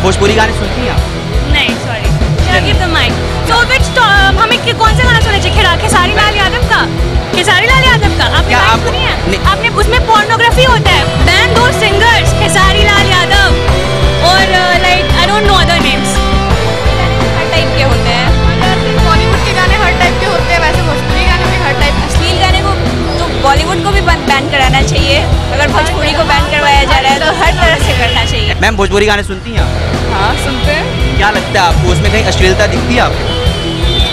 भोजपुरी गाने सुनती हैं आप? नहीं सॉरी, गिव द माइक। तो हमें कौन सा गाना सुनना चाहिए? खेसारी लाल यादव का? खेसारी लाल यादव का आपने गाना सुनी है? आपने उसमें पोर्नोग्राफी होता है। बैन दो सिंगर्स खेसारी लाल यादव और like I don't know other names. Her type के होते हैं। बॉलीवुड के गाने हर टाइप के होते हैं, वैसे भोजपुरी गाने भी हर टाइप। अश्लील गाने को तो बॉलीवुड को भी बैन कराना चाहिए। अगर भोजपुरी को बैन करवाया जा रहा है तो हर तरह से करना चाहिए। मैम भोजपुरी गाने सुनती हैं आप? हाँ सुनते हैं। क्या लगता है आपको उसमें कहीं अश्लीलता दिखती है आपको?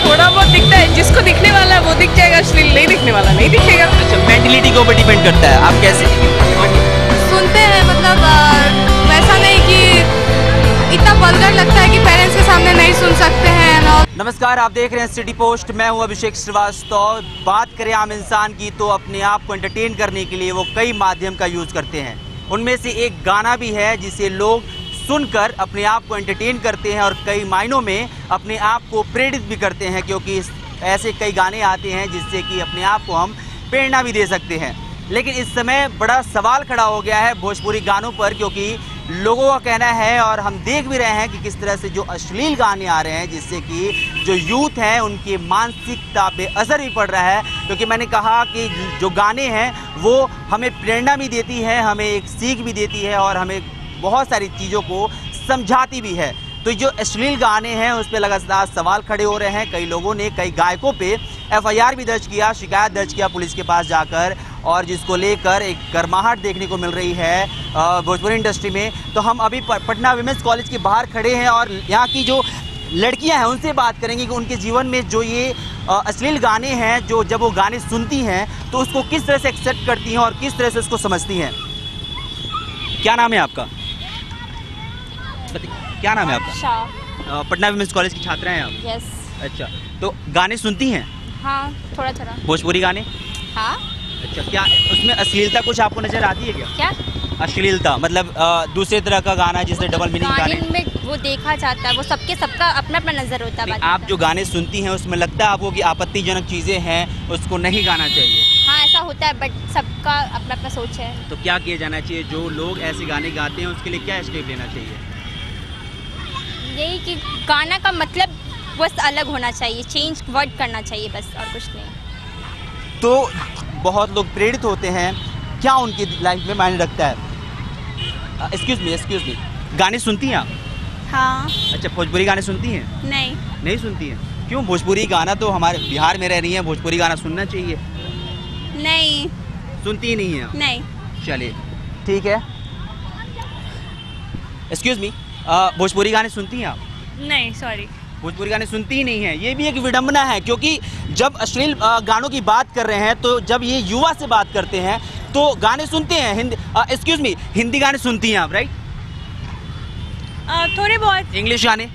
थोड़ा बहुत दिखता है, जिसको दिखने वाला है वो दिख जाएगा, अश्लील नहीं दिखने वाला नहीं दिखेगा। अच्छा, मेंटलिटी के ऊपर डिपेंड करता है आप कैसे सुनते हैं, मतलब वैसा नहीं कि इतना वल्गर लगता है कि पेरेंट्स के सामने नहीं सुन सकते हैं। नमस्कार, आप देख रहे हैं सिटी पोस्ट। मैं हूं अभिषेक श्रीवास्तव। बात करें आम इंसान की तो अपने आप को एंटरटेन करने के लिए वो कई माध्यम का यूज़ करते हैं। उनमें से एक गाना भी है जिसे लोग सुनकर अपने आप को एंटरटेन करते हैं और कई मायनों में अपने आप को प्रेरित भी करते हैं, क्योंकि ऐसे कई गाने आते हैं जिससे कि अपने आप को हम प्रेरणा भी दे सकते हैं। लेकिन इस समय बड़ा सवाल खड़ा हो गया है भोजपुरी गानों पर, क्योंकि लोगों का कहना है और हम देख भी रहे हैं कि किस तरह से जो अश्लील गाने आ रहे हैं जिससे कि जो यूथ है उनकी मानसिकता पे असर भी पड़ रहा है। क्योंकि मैंने कहा कि जो गाने हैं वो हमें प्रेरणा भी देती है, हमें एक सीख भी देती है और हमें बहुत सारी चीज़ों को समझाती भी है। तो जो अश्लील गाने हैं उस पर लगातार सवाल खड़े हो रहे हैं। कई लोगों ने कई गायकों पे एफआईआर भी दर्ज किया, शिकायत दर्ज किया पुलिस के पास जाकर, और जिसको लेकर एक गर्माहट देखने को मिल रही है भोजपुरी इंडस्ट्री में। तो हम अभी पटना विमेंस कॉलेज के बाहर खड़े हैं और यहाँ की जो लड़कियां हैं उनसे बात करेंगे कि उनके जीवन में जो ये अश्लील गाने हैं, जो जब वो गाने सुनती हैं तो उसको किस तरह से एक्सेप्ट करती हैं और किस तरह से उसको समझती हैं। क्या नाम है आपका? क्या नाम है आपका? पटना विमेंस कॉलेज की छात्रा हैं आप? यस। अच्छा, तो गाने सुनती हैं? हाँ थोड़ा थोड़ा। भोजपुरी गाने? हाँ। अच्छा, क्या उसमें अश्लीलता कुछ आपको नजर आती है क्या? क्या अश्लीलता मतलब दूसरे तरह का गाना जिससे डबल मीनिंग गाने में वो देखा जाता है, वो सबका अपना अपना नजर होता है। आप जो गाने सुनती हैं उसमें लगता है आपको कि आपत्तिजनक चीजें हैं, उसको नहीं गाना चाहिए? हाँ ऐसा होता है, बट सबका अपना अपना सोच है। तो क्या किया जाना चाहिए? जो लोग ऐसे गाने गाते हैं उसके लिए क्या स्टेप लेना चाहिए? यही कि गाना का मतलब बस अलग होना चाहिए, चेंज वर्ड करना चाहिए बस, और कुछ नहीं। तो बहुत लोग प्रेरित होते हैं, क्या उनकी लाइफ में मायने रखता है? एक्सक्यूज मी, गाने सुनती हैं आप? हाँ। अच्छा, भोजपुरी गाने सुनती हैं? नहीं सुनती हैं। क्यों? भोजपुरी गाना तो हमारे बिहार में रह रही है, भोजपुरी गाना सुनना चाहिए। नहीं सुनती ही नहीं है? नहीं। चलिए ठीक है। एक्सक्यूज मी, भोजपुरी गाने सुनती हैं आप? नहीं सॉरी, भोजपुरी गाने सुनती ही नहीं है। ये भी एक विडंबना है, क्योंकि जब अश्लील गानों की बात कर रहे हैं तो जब ये युवा से बात करते हैं तो गाने सुनते हैं। हिंदी एक्सक्यूज मी, हिंदी गाने सुनती हैं आप? राइट, थोड़े बहुत। इंग्लिश गाने?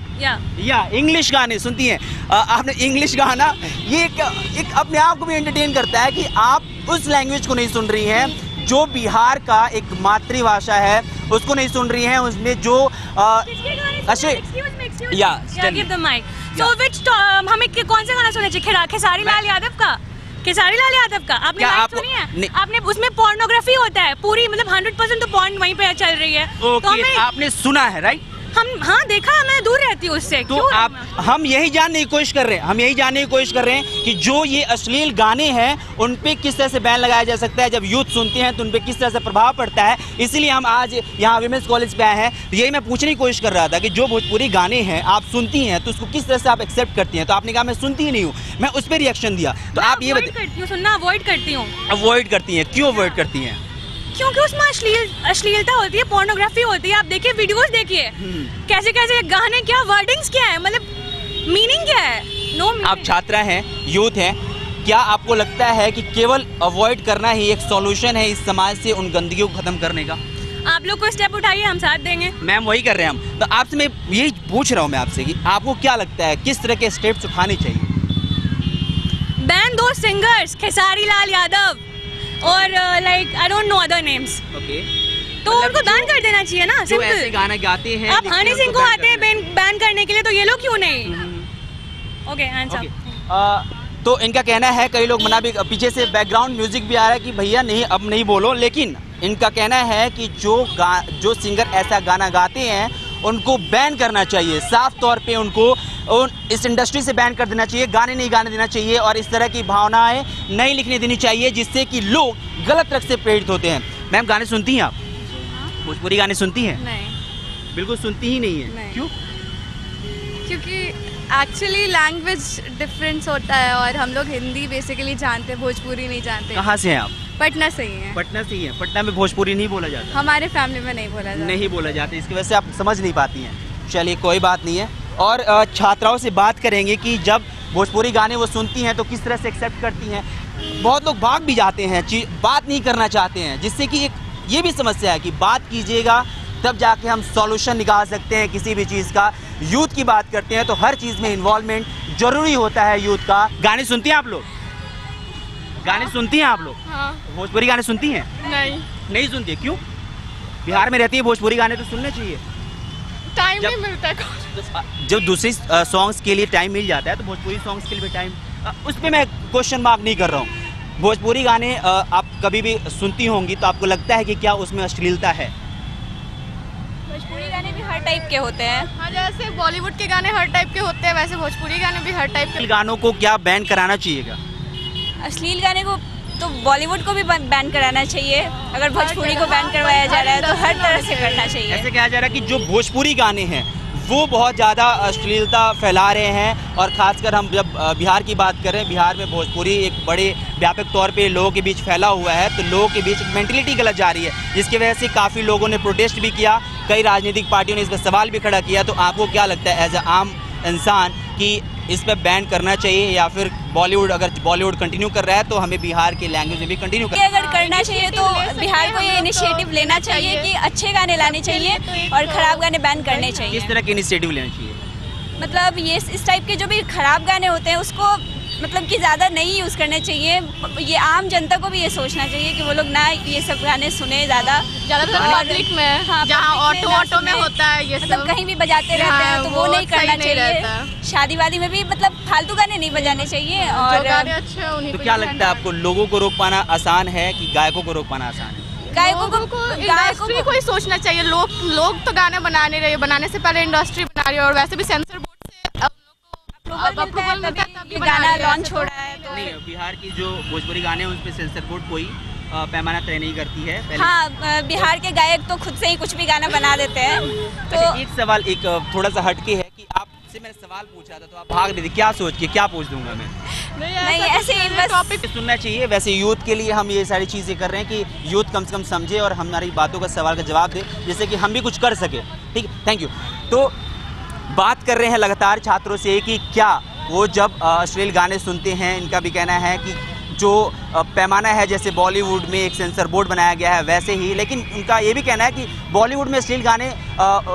या इंग्लिश गाने सुनती हैं? आपने इंग्लिश गाना ये एक अपने आप को भी एंटरटेन करता है कि आप उस लैंग्वेज को नहीं सुन रही हैं जो बिहार का एक मातृभाषा है, उसको नहीं सुन रही हैं। उसमें जो हमें कौन सा गाना सुनना चाहिए? खेसारी लाल यादव का? खेसारी लाल यादव का आपने सुनी है? आपने उसमें पोर्नोग्राफी होता है पूरी, मतलब 100% तो पॉर्न वहीं पे चल रही है। तो आपने सुना है? राइट, हम हाँ देखा, मैं दूर रहती हूँ उससे। तो हम यही जानने की कोशिश कर रहे हैं, कि जो ये अश्लील गाने हैं उन पे किस तरह से बैन लगाया जा सकता है। जब यूथ सुनते हैं तो उन पे किस तरह से प्रभाव पड़ता है, इसीलिए हम आज यहाँ विमेंस कॉलेज पे आए हैं। तो यही मैं पूछने की कोशिश कर रहा था कि जो भोजपुरी गाने हैं आप सुनती हैं तो उसको किस तरह से आप एक्सेप्ट करती हैं। तो आपने कहा मैं सुनती ही नहीं हूँ, मैं उस पर रिएक्शन दिया। तो आप ये बताइए। सुनना अवॉइड करती हूँ। अवॉइड करती हैं? क्यों अवॉइड करती हैं? क्योंकि उसमें अश्लीलता होती है, पोर्नोग्राफी होती है। आप देखिए, वीडियोस देखिए, कैसे कैसे गाने, क्या वर्डिंग्स क्या है, मतलब मीनिंग क्या है? No meaning. आप छात्रा हैं, यूथ हैं, क्या आपको लगता है कि केवल अवॉइड करना ही एक सॉल्यूशन है इस समाज से उन गंदगियों को खत्म करने का? आप लोग को स्टेप उठाइए, हम साथ देंगे। मैम वही कर रहे हैं हम। तो आपसे मैं यही पूछ रहा हूँ मैं आपसे कि आपको क्या लगता है किस तरह के स्टेप्स उठाने चाहिए? बैन दो सिंगर्स खेसारी लाल यादव और like I don't know other names. Okay, तो उनको बैन कर देना चाहिए ना, सिंपल। ऐसे गाना गाते हैं आप हनी सिंह को आते हैं बैन करने के लिए, तो ये लोग क्यों नहीं? Okay answer. तो इनका कहना है, कई लोग मना भी, पीछे से बैकग्राउंड म्यूजिक भी आ रहा है कि भैया नहीं अब नहीं बोलो, लेकिन इनका कहना है कि जो सिंगर ऐसा गाना गाते हैं उनको बैन करना चाहिए, साफ तौर पे उनको इस इंडस्ट्री से बैन कर देना चाहिए, गाने नहीं गाने देना चाहिए और इस तरह की भावनाएं नहीं लिखने देनी चाहिए जिससे कि लोग गलत रंग से प्रेरित होते हैं। मैम गाने सुनती हैं आप? भोजपुरी गाने सुनती हैं? नहीं, बिल्कुल सुनती ही नहीं है। नहीं। क्यों? क्योंकि एक्चुअली लैंग्वेज डिफरेंस होता है और हम लोग हिंदी बेसिकली जानते हैं, भोजपुरी नहीं जानते। कहाँ से हैं आप? पटना से ही है। पटना से ही हैं। पटना में भोजपुरी नहीं बोला जाता? हमारे फैमिली में नहीं बोला जाता। नहीं बोला जाता, इसकी वजह से आप समझ नहीं पाती हैं। चलिए कोई बात नहीं है। और छात्राओं से बात करेंगे कि जब भोजपुरी गाने वो सुनती हैं तो किस तरह से एक्सेप्ट करती हैं। बहुत लोग भाग भी जाते हैं, बात नहीं करना चाहते हैं, जिससे कि एक ये भी समस्या है कि बात कीजिएगा तब जाके हम सॉल्यूशन निकाल सकते हैं किसी भी चीज़ का। यूथ की बात करते हैं तो हर चीज़ में इन्वॉल्वमेंट जरूरी होता है यूथ का। गाने सुनती हैं आप लोग? गाने सुनती हैं आप लोग? हाँ। भोजपुरी गाने सुनती हैं? नहीं सुनती है। क्यों? बिहार में रहती है, भोजपुरी गाने तो सुनने चाहिए। टाइम नहीं मिलता है। जब दूसरी सॉन्ग्स के लिए टाइम मिल जाता है तो भोजपुरी सॉन्ग्स के लिए भी टाइम, उस पर मैं क्वेश्चन मार्क नहीं कर रहा हूँ। भोजपुरी गाने आप कभी भी सुनती होंगी तो आपको लगता है कि क्या उसमें अश्लीलता है? भोजपुरी गाने भी हर टाइप के होते हैं। हाँ, जैसे बॉलीवुड के गाने हर टाइप के होते हैं वैसे भोजपुरी गाने भी हर टाइप के। गानों को क्या बैन कराना चाहिएगा? अश्लील गाने को तो बॉलीवुड को भी बैन कराना चाहिए। अगर भोजपुरी को बैन करवाया जा रहा है तो हर तरह से करना चाहिए। ऐसे कहा जा रहा है कि जो भोजपुरी गाने हैं वो बहुत ज़्यादा अश्लीलता फैला रहे हैं और ख़ासकर हम जब बिहार की बात करें, बिहार में भोजपुरी एक बड़े व्यापक तौर पे लोगों के बीच फैला हुआ है, तो लोगों के बीच एक मेंटलिटी गलत जा रही है, जिसकी वजह से काफ़ी लोगों ने प्रोटेस्ट भी किया, कई राजनीतिक पार्टियों ने इस पर सवाल भी खड़ा किया। तो आपको क्या लगता है एज ए आम इंसान कि इस पर बैन करना चाहिए या फिर बॉलीवुड, अगर बॉलीवुड कंटिन्यू कर रहा है तो हमें बिहार के लैंग्वेज में भी कंटिन्यू करना अगर करना चाहिए तो बिहार को ये इनिशिएटिव लेना चाहिए कि अच्छे गाने लाने चाहिए और ख़राब गाने बैन करने चाहिए। किस तरह के इनिशिएटिव लेना चाहिए? मतलब ये इस टाइप के जो भी खराब गाने होते हैं उसको मतलब कि ज़्यादा नहीं यूज़ करने चाहिए। ये आम जनता को भी ये सोचना चाहिए कि वो लोग ना ये सब गाने सुने ज़्यादातर पब्लिक में। हाँ, जहाँ पब्लिक ऑटो में होता है ये मतलब सब। कहीं भी बजाते रहते हैं तो वो नहीं करना चाहिए। शादी वादी में भी मतलब फालतू गाने नहीं बजाने चाहिए। और गाने अच्छे हैं उन्हीं तो को क्या लगता है आपको, लोगों को रोक पाना आसान है कि गायकों को रोक पाना आसान है? गायकों को इंडस्ट्री को ही सोचना चाहिए। लोग तो गाने बनाने रहे, बनाने से पहले इंडस्ट्री बना रही है और वैसे भी सेंसर बोर्ड से अप्रूवल मिलता है तभी गाना लॉन्च हो रहा है। नहीं, बिहार की जो भोजपुरी गाने हैं उस पर सेंसर बोर्ड कोई पैमाना तय नहीं करती है पहले। हाँ, बिहार के गायक तो खुद से ही कुछ भी गाना बना देते हैं। तो अच्छा, एक सवाल एक थोड़ा सा हटके है कि आपसे मैंने सवाल पूछा था तो आप भाग रही थी, क्या सोच के क्या पूछ दूंगा मैं? नहीं, ऐसे ही बस टॉपिक सुनना चाहिए। वैसे यूथ के लिए हम ये सारी चीज़ें कर रहे हैं कि यूथ कम से कम समझे और हमारी बातों का सवाल का जवाब दे, जिससे कि हम भी कुछ कर सके। ठीक है, थैंक यू। तो बात कर रहे हैं लगातार छात्रों से कि क्या वो जब अश्लील गाने सुनते हैं, इनका भी कहना है कि जो पैमाना है जैसे बॉलीवुड में एक सेंसर बोर्ड बनाया गया है वैसे ही, लेकिन उनका ये भी कहना है कि बॉलीवुड में अश्लील गाने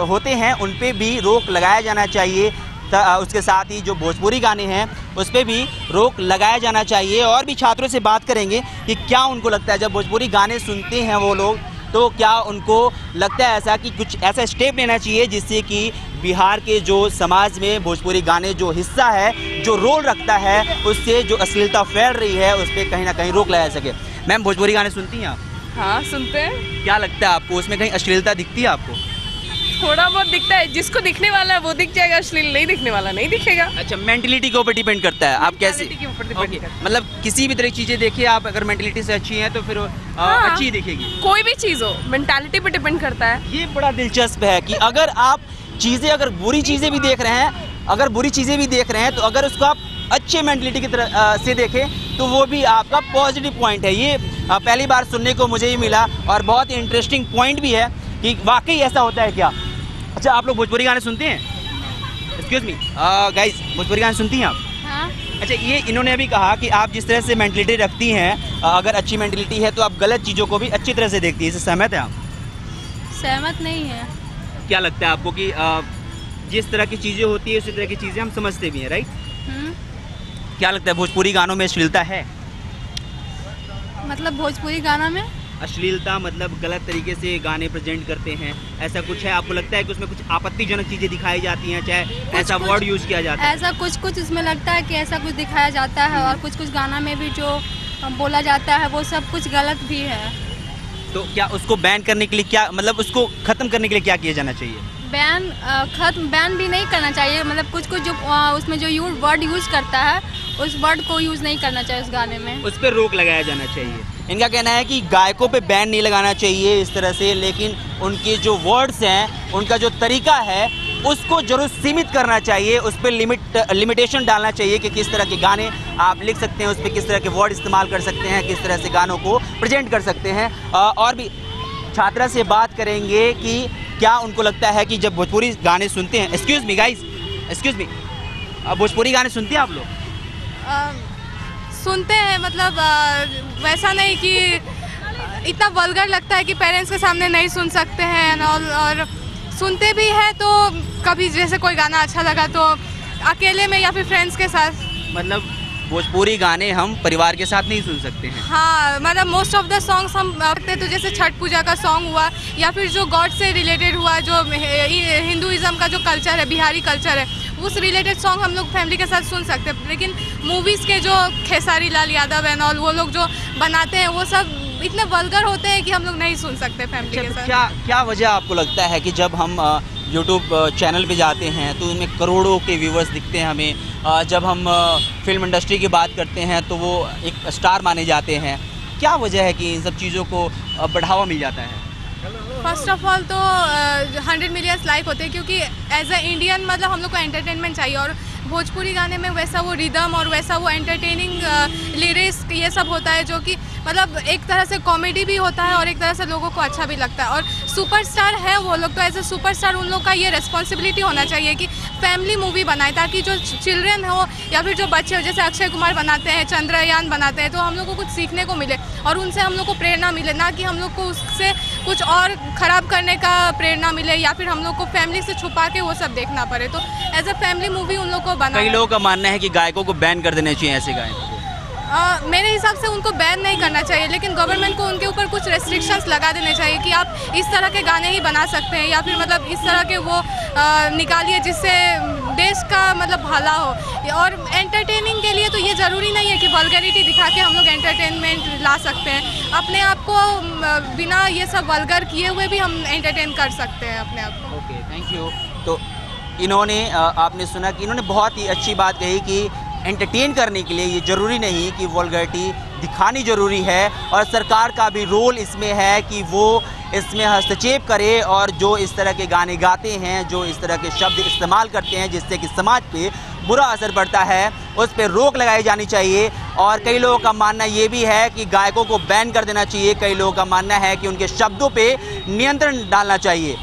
होते हैं उन पे भी रोक लगाया जाना चाहिए। उसके साथ ही जो भोजपुरी गाने हैं उस पर भी रोक लगाया जाना चाहिए। और भी छात्रों से बात करेंगे कि क्या उनको लगता है जब भोजपुरी गाने सुनते हैं वो लोग, तो क्या उनको लगता है ऐसा कि कुछ ऐसा स्टेप लेना चाहिए जिससे कि बिहार के जो समाज में भोजपुरी गाने जो हिस्सा है, जो रोल रखता है, उससे जो अश्लीलता फैल रही है उस पर कहीं ना कहीं रोक लगाया सके। मैम भोजपुरी गाने सुनती हैं आप? हाँ, सुनते हैं। क्या लगता है आपको उसमें कहीं अश्लीलता दिखती है आपको? थोड़ा बहुत दिखता है, जिसको दिखने वाला है वो दिख जाएगा, अश्लील नहीं दिखने वाला नहीं दिखेगा। अच्छा, मेंटलिटी के ऊपर डिपेंड करता है आप कैसे, के ऊपर डिपेंड ओके, करता है। मतलब किसी भी तरह की चीज़ें देखिए आप, अगर मेंटलिटी से अच्छी हैं तो फिर हाँ, अच्छी दिखेगी। कोई भी चीज़ हो मेंटालिटी पे डिपेंड करता है। ये बड़ा दिलचस्प है कि अगर आप चीज़ें, अगर बुरी चीज़ें भी देख रहे हैं, तो अगर उसको आप अच्छे मेंटलिटी की तरह से देखें तो वो भी आपका पॉजिटिव पॉइंट है। ये पहली बार सुनने को मुझे ही मिला और बहुत ही इंटरेस्टिंग पॉइंट भी है कि वाकई ऐसा होता है क्या। अच्छा, आप लोग भोजपुरी गाने सुनते हैं? एक्सक्यूज मी गाइस, भोजपुरी गाने सुनती हैं आप? हाँ। अच्छा, ये इन्होंने अभी कहा कि आप जिस तरह से मेंटलिटी रखती हैं, अगर अच्छी मेंटलिटी है तो आप गलत चीज़ों को भी अच्छी तरह से देखती है, इससे सहमत हैं आप? सहमत नहीं है। क्या लगता है आपको कि जिस तरह की चीज़ें होती है उसी तरह की चीज़ें हम समझते भी हैं, राइट? क्या लगता है भोजपुरी गानों में अश्लीलता है? मतलब भोजपुरी गाना में अश्लीलता मतलब गलत तरीके से गाने प्रेजेंट करते हैं, ऐसा कुछ है? आपको लगता है कि उसमें कुछ आपत्तिजनक चीज़ें दिखाई जाती हैं, चाहे ऐसा वर्ड यूज़ किया जाता है? ऐसा कुछ इसमें लगता है कि ऐसा कुछ दिखाया जाता है और कुछ गाना में भी जो बोला जाता है वो सब कुछ गलत भी है। तो क्या उसको बैन करने के लिए क्या, मतलब उसको ख़त्म करने के लिए क्या किया जाना चाहिए? बैन भी नहीं करना चाहिए, मतलब कुछ जो उसमें जो वर्ड यूज़ करता है उस वर्ड को यूज़ नहीं करना चाहिए उस गाने में, उस पर रोक लगाया जाना चाहिए। इनका कहना है कि गायकों पे बैन नहीं लगाना चाहिए इस तरह से, लेकिन उनके जो वर्ड्स हैं, उनका जो तरीका है उसको जरूर सीमित करना चाहिए, उस पर लिमिटेशन डालना चाहिए कि किस तरह के गाने आप लिख सकते हैं, उस पर किस तरह के वर्ड इस्तेमाल कर सकते हैं, किस तरह से गानों को प्रेजेंट कर सकते हैं। और भी छात्रा से बात करेंगे कि क्या उनको लगता है कि जब भोजपुरी गाने सुनते हैं, excuse me guys, excuse me, Bhojpuri गाने सुनते हैं आप लोग? सुनते हैं, मतलब वैसा नहीं कि इतना वल्गर लगता है कि पेरेंट्स के सामने नहीं सुन सकते हैं, और सुनते भी हैं तो कभी जैसे कोई गाना अच्छा लगा तो अकेले में या फिर फ्रेंड्स के साथ। मतलब भोजपुरी गाने हम परिवार के साथ नहीं सुन सकते हैं? हाँ, मतलब मोस्ट ऑफ द सॉन्ग्स हम तो जैसे छठ पूजा का सॉन्ग हुआ या फिर जो गॉड से रिलेटेड हुआ, जो हिंदुइज्म का जो कल्चर है, बिहारी कल्चर है, उस रिलेटेड सॉन्ग हम लोग फैमिली के साथ सुन सकते हैं। लेकिन मूवीज़ के जो खेसारी लाल यादव एंड ऑल वो लोग जो बनाते हैं वो सब इतने वल्गर होते हैं कि हम लोग नहीं सुन सकते फैमिली के साथ। क्या वजह आपको लगता है कि जब हम यूट्यूब चैनल पे जाते हैं तो उनमें करोड़ों के व्यूवर्स दिखते हैं हमें, जब हम फिल्म इंडस्ट्री की बात करते हैं तो वो एक स्टार माने जाते हैं, क्या वजह है कि इन सब चीज़ों को बढ़ावा मिल जाता है? फर्स्ट ऑफ ऑल तो 100 मिलियंस लाइक होते हैं, क्योंकि एज अ इंडियन मतलब हम लोग को एंटरटेनमेंट चाहिए, और भोजपुरी गाने में वैसा वो रिदम और वैसा वो एंटरटेनिंग लिरिक्स ये सब होता है, जो कि मतलब एक तरह से कॉमेडी भी होता है और एक तरह से लोगों को अच्छा भी लगता है। और सुपरस्टार है वो लोग, तो एज ए सुपरस्टार उन लोग का ये रिस्पॉन्सिबिलिटी होना चाहिए कि फैमिली मूवी बनाए, ताकि जो चिल्ड्रन हो या फिर जो बच्चे हो, जैसे अक्षय कुमार बनाते हैं, चंद्रयान बनाते हैं, तो हम लोग को कुछ सीखने को मिले और उनसे हम लोग को प्रेरणा मिले, ना कि हम लोग को उससे कुछ और ख़राब करने का प्रेरणा मिले या फिर हम लोग को फैमिली से छुपा के वो सब देखना पड़े। तो एज अ फैमिली मूवी उन लोग को बना। कई लोगों का मानना है कि गायकों को बैन कर देना चाहिए ऐसे गायकों को। मेरे हिसाब से उनको बैन नहीं करना चाहिए, लेकिन गवर्नमेंट को उनके ऊपर कुछ रेस्ट्रिक्शंस लगा देने चाहिए कि आप इस तरह के गाने ही बना सकते हैं, या फिर मतलब इस तरह के वो निकालिए जिससे देश का मतलब भला हो। और एंटरटेनिंग के लिए तो ये ज़रूरी नहीं है कि वल्गरिटी दिखा के हम लोग एंटरटेनमेंट ला सकते हैं, अपने आप को बिना ये सब वल्गर किए हुए भी हम एंटरटेन कर सकते हैं अपने आप को। Okay, thank you. तो इन्होंने आपने सुना कि इन्होंने बहुत ही अच्छी बात कही कि एंटरटेन करने के लिए ये ज़रूरी नहीं कि वल्गैरिटी दिखानी ज़रूरी है, और सरकार का भी रोल इसमें है कि वो इसमें हस्तक्षेप करे, और जो इस तरह के गाने गाते हैं, जो इस तरह के शब्द इस्तेमाल करते हैं जिससे कि समाज पे बुरा असर पड़ता है, उस पर रोक लगाई जानी चाहिए। और कई लोगों का मानना ये भी है कि गायकों को बैन कर देना चाहिए, कई लोगों का मानना है कि उनके शब्दों पे नियंत्रण डालना चाहिए।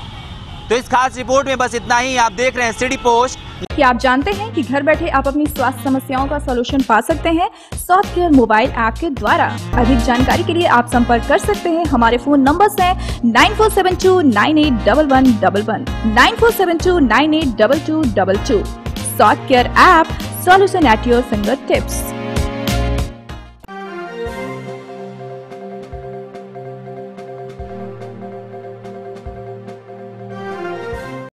तो इस खास रिपोर्ट में बस इतना ही। आप देख रहे हैं सिटी पोस्ट। क्या आप जानते हैं कि घर बैठे आप अपनी स्वास्थ्य समस्याओं का सॉल्यूशन पा सकते हैं सॉफ्ट केयर मोबाइल ऐप के द्वारा? अधिक जानकारी के लिए आप संपर्क कर सकते हैं। हमारे फोन नंबर्स हैं 9472981111, 9472982222। Soft care app, solution at your finger tips.